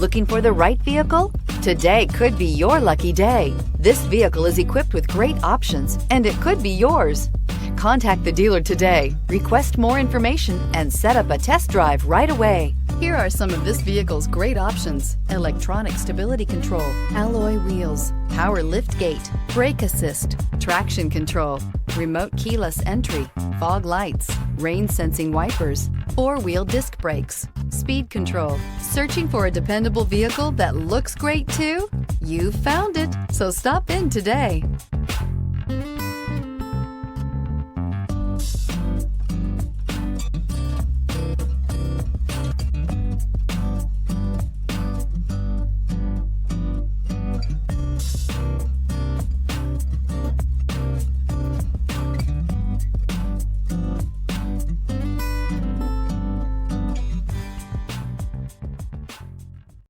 Looking for the right vehicle? Today could be your lucky day. This vehicle is equipped with great options, and it could be yours. Contact the dealer today, request more information, and set up a test drive right away. Here are some of this vehicle's great options: electronic stability control, alloy wheels, power lift gate, brake assist, traction control, remote keyless entry, fog lights, rain sensing wipers, four-wheel disc brakes, speed control. Searching for a dependable vehicle that looks great too? You found it, so stop in today.